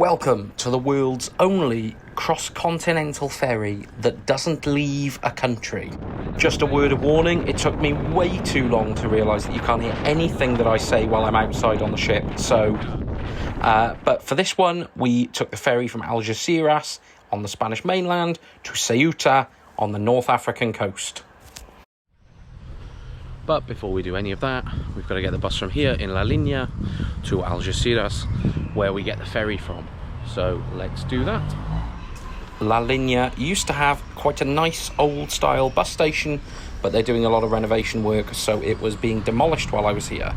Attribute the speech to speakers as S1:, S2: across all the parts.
S1: Welcome to the world's only cross-continental ferry that doesn't leave a country. Just a word of warning, it took me way too long to realise that you can't hear anything that I say while I'm outside on the ship, but for this one, we took the ferry from Algeciras on the Spanish mainland to Ceuta on the North African coast. But before we do any of that, we've got to get the bus from here in La Linea to Algeciras, where we get the ferry from. So let's do that. La Linea used to have quite a nice old style bus station, but they're doing a lot of renovation work, so it was being demolished while I was here.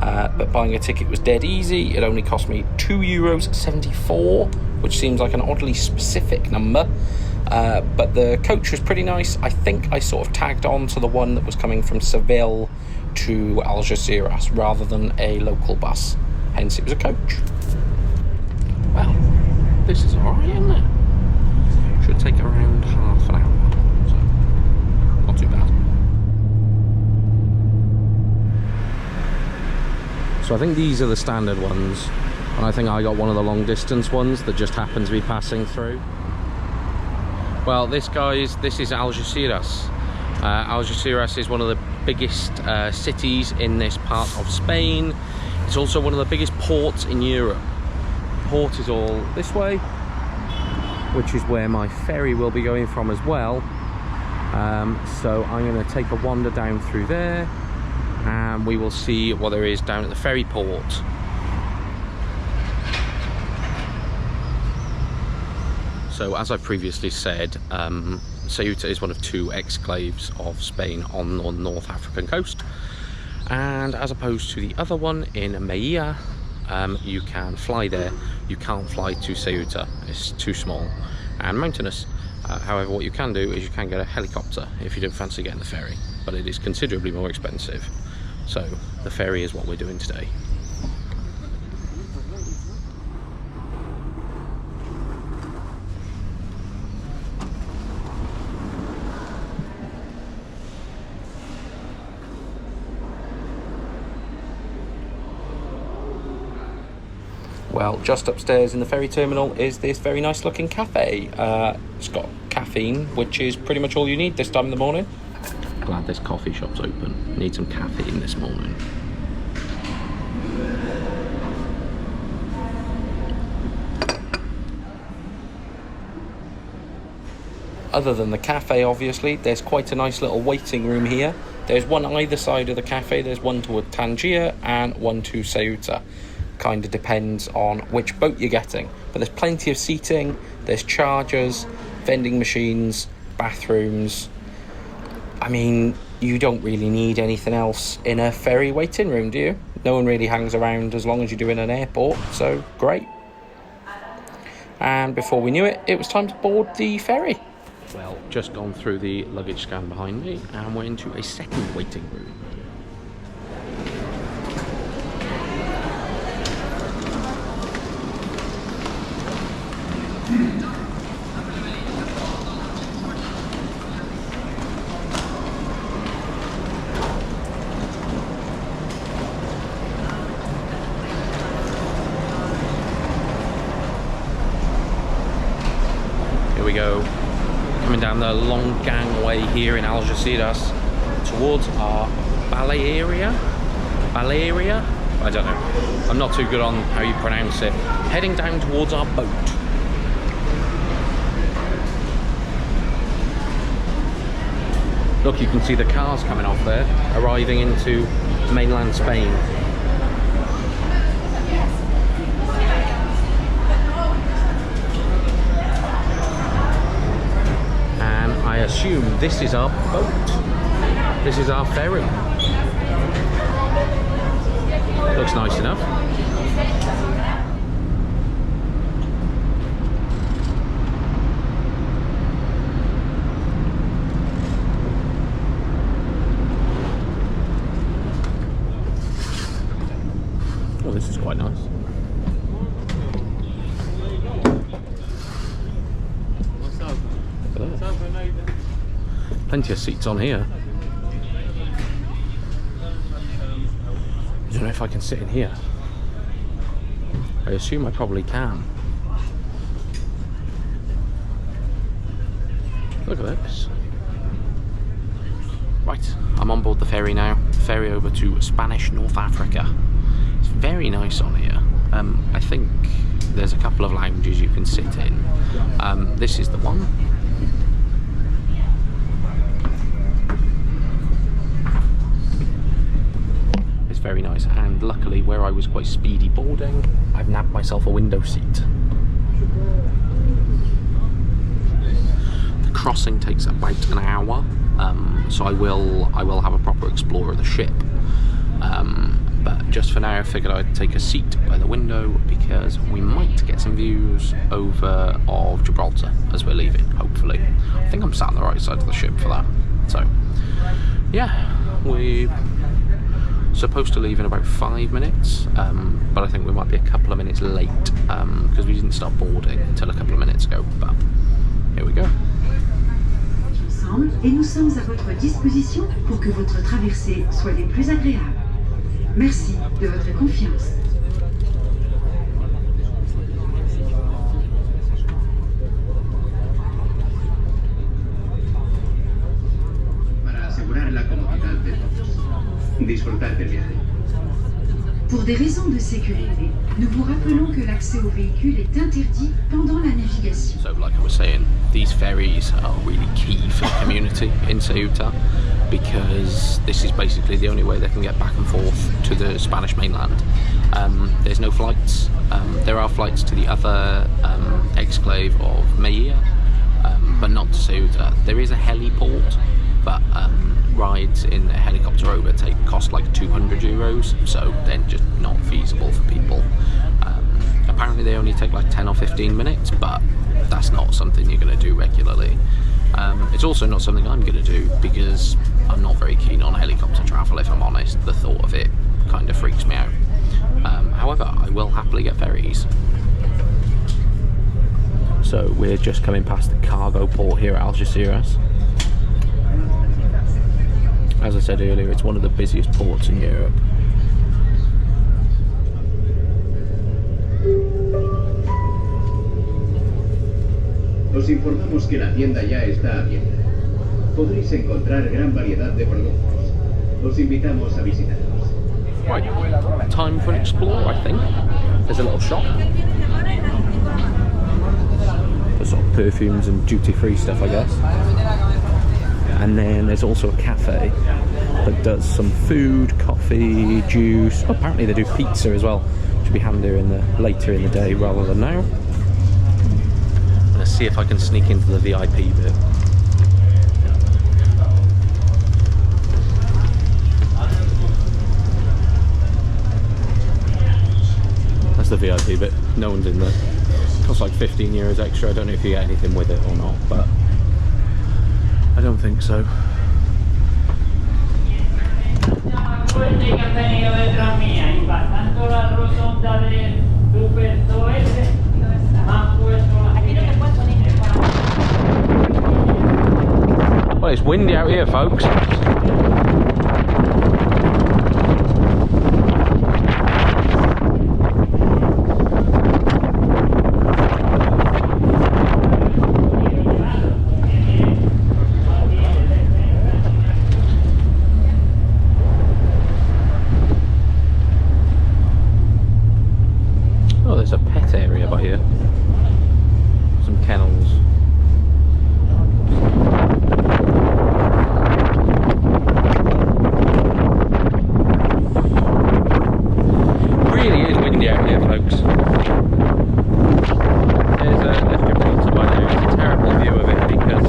S1: But buying a ticket was dead easy. It only cost me €2.74, which seems like an oddly specific number. But the coach was pretty nice. I think I sort of tagged on to the one that was coming from Seville to Algeciras rather than a local bus. Hence it was a coach. Well, this is alright, isn't it? Should take around half an hour, so not too bad. So I think these are the standard ones, and I think I got one of the long distance ones that just happened to be passing through. Well, this is Algeciras. Algeciras is one of the biggest cities in this part of Spain. It's also one of the biggest ports in Europe. The port is all this way, which is where my ferry will be going from as well. So I'm going to take a wander down through there, and we will see what there is down at the ferry port. So as I previously said, Ceuta is one of two exclaves of Spain on the North African coast, and as opposed to the other one in Melilla, you can fly there. You can't fly to Ceuta, it's too small and mountainous. However, what you can do is you can get a helicopter if you don't fancy getting the ferry, but it is considerably more expensive. So the ferry is what we're doing today. Well, just upstairs in the ferry terminal is this very nice looking cafe. It's got caffeine, which is pretty much all you need this time in the morning. Glad this coffee shop's open. Need some caffeine this morning. Other than the cafe, obviously, there's quite a nice little waiting room here. There's one either side of the cafe. There's one toward Tangier and one to Ceuta. Kind of depends on which boat you're getting, but there's plenty of seating, there's chargers, vending machines, bathrooms. I mean, you don't really need anything else in a ferry waiting room, do you? No one really hangs around as long as you're doing an airport, so great. And before we knew it, it was time to board the ferry. Well, just gone through the luggage scan behind me, and we're into a second waiting room. Here we go, coming down the long gangway here in Algeciras towards our Balearia? I don't know. I'm not too good on how you pronounce it. Heading down towards our boat. Look, you can see the cars coming off there, arriving into mainland Spain. And I assume this is our boat. This is our ferry. Looks nice enough. Oh, this is quite nice.
S2: What's up? What's up,
S1: Plenty of seats on here. I don't know if I can sit in here. I assume I probably can. Look at this. Right, I'm on board the ferry now. Ferry over to Spanish North Africa. It's very nice on here. I think there's a couple of lounges you can sit in. This is the one. It's very nice, and luckily where I was quite speedy boarding, I've nabbed myself a window seat. The crossing takes about an hour, so I will have a proper explore of the ship. But just for now, I figured I'd take a seat by the window because we might get some views over of Gibraltar as we're leaving, hopefully. I think I'm sat on the right side of the ship for that. So, yeah, we're supposed to leave in about 5 minutes, but I think we might be a couple of minutes late because we didn't start boarding until a couple of minutes ago, but here we go.
S3: Et nous sommes à votre disposition pour que votre traversée soit les plus agréables. Merci de votre confiance.
S4: Para asegurar la comodidad de todos. Disfrutar del viaje.
S3: Pour des raisons de sécurité, nous vous rappelons que l'accès au véhicule est interdit pendant la navigation.
S1: So like I was saying, these ferries are really key for the community in Ceuta because this is basically the only way they can get back and forth to the Spanish mainland. There's no flights. There are flights to the other exclave of Melilla, but not to Ceuta. There is a heliport, but rides in a helicopter over cost like €200, so they're just not feasible for people. Apparently they only take like 10 or 15 minutes, but that's not something you're going to do regularly. It's also not something I'm going to do because I'm not very keen on helicopter travel, if I'm honest. The thought of it kind of freaks me out. However, I will happily get ferries. So we're just coming past the cargo port here at Algeciras. As I said earlier, it's one of the busiest ports in Europe.
S4: Os informamos que la tienda ya está abierta. Podréis encontrar gran variedad de productos. Os invitamos a visitarnos.
S1: Right, time for an explore, I think. There's a little shop. For sort of perfumes and duty-free stuff, I guess. And then there's also a cafe that does some food, coffee, juice. Oh, apparently they do pizza as well. Should be handier later in the day rather than now. I'm gonna see if I can sneak into the VIP bit. That's the VIP bit. No one's in there. Costs like €15 extra. I don't know if you get anything with it or not, but I don't think so. Well, it's windy out here, folks. Oh, there's a pet area by here. Some kennels. Really is windy out here, folks. There's Gibraltar by there. It's a terrible view of it because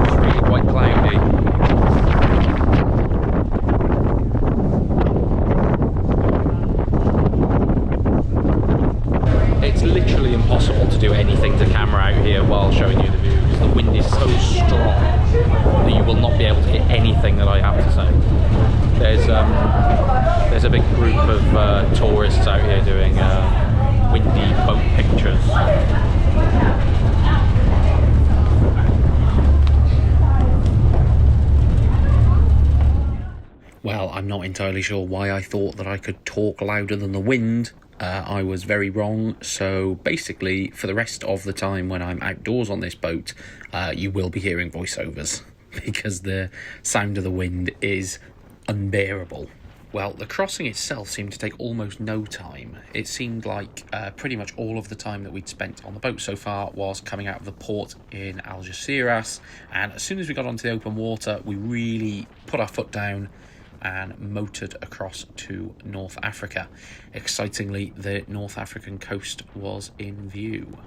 S1: it's really quite cloudy. It's literally impossible to do anything to camera out here while showing you the view because the wind is so strong that you will not be able to hit anything that I have to say. There's a big group of tourists out here doing windy boat pictures. Well, I'm not entirely sure why I thought that I could talk louder than the wind I was very wrong. So basically, for the rest of the time when I'm outdoors on this boat, you will be hearing voiceovers because the sound of the wind is unbearable. Well, the crossing itself seemed to take almost no time. It seemed like pretty much all of the time that we'd spent on the boat so far was coming out of the port in Algeciras, and as soon as we got onto the open water, we really put our foot down and motored across to North Africa. Excitingly, the North African coast was in view.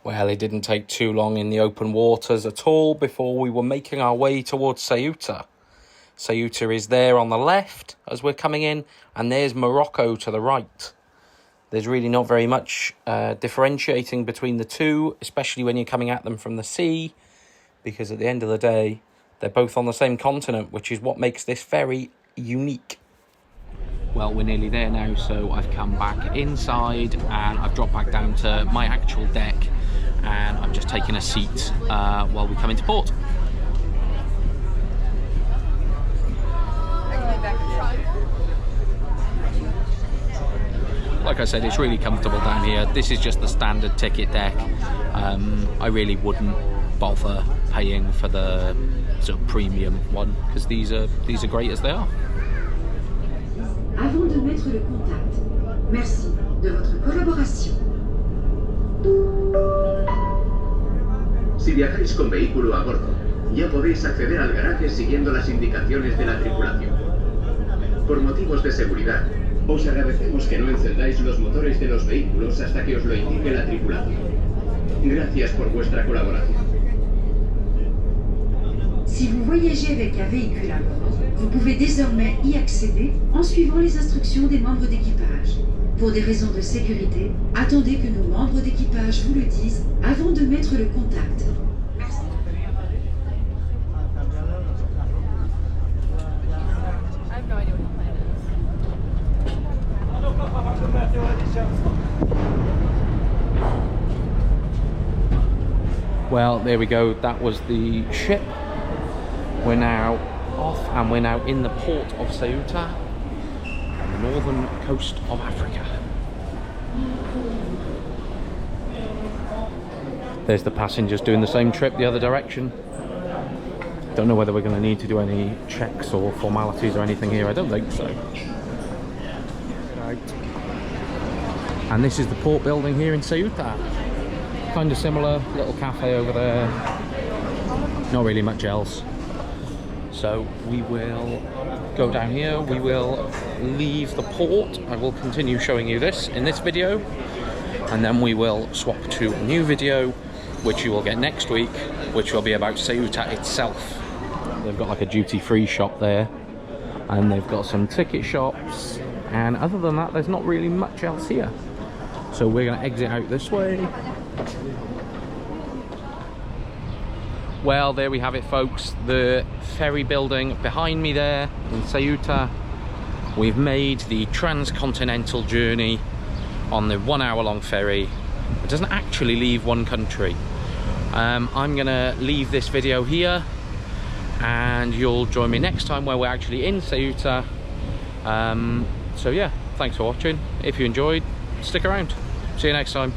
S1: Well, it didn't take too long in the open waters at all before we were making our way towards Ceuta. Ceuta is there on the left as we're coming in, and there's Morocco to the right. There's really not very much differentiating between the two, especially when you're coming at them from the sea, because at the end of the day, they're both on the same continent, which is what makes this ferry unique. Well, we're nearly there now, so I've come back inside and I've dropped back down to my actual deck, and I'm just taking a seat while we come into port. Like I said, it's really comfortable down here. This is just the standard ticket deck. I really wouldn't bother paying for the sort of premium one, because these are great as they are.
S3: Avant de mettre le contact, merci de votre collaboration.
S4: Si viajáis con vehículo a bordo, ya podéis acceder al garaje siguiendo las indicaciones de la tripulación. Por motivos de seguridad, os agradecemos que no encendáis los motores de los vehículos hasta que os lo indique la tripulación. Gracias por vuestra colaboración.
S3: Si vous voyagez avec un véhicule à bord, vous pouvez désormais y accéder en suivant les instructions des membres d'équipage. Pour des raisons de sécurité, attendez que nos membres d'équipage vous le disent avant de mettre le contact. Merci.
S2: I have no idea what the plan is.
S1: Well, there we go. That was the ship. We're now off and we're now in the port of Ceuta on the northern coast of Africa. There's the passengers doing the same trip the other direction. Don't know whether we're going to need to do any checks or formalities or anything here. I don't think so. Right. And this is the port building here in Ceuta. Kind of similar, little cafe over there. Not really much else. So we will go down here, we will leave the port. I will continue showing you this in this video, and then we will swap to a new video which you will get next week, which will be about Ceuta itself. They've got like a duty-free shop there, and they've got some ticket shops, and other than that there's not really much else here. So we're going to exit out this way. Well, there we have it, folks. The ferry building behind me there in Ceuta. We've made the transcontinental journey on the 1 hour long ferry. It doesn't actually leave one country. I'm gonna leave this video here, and you'll join me next time where we're actually in Ceuta. So yeah, thanks for watching. If you enjoyed, stick around. See you next time.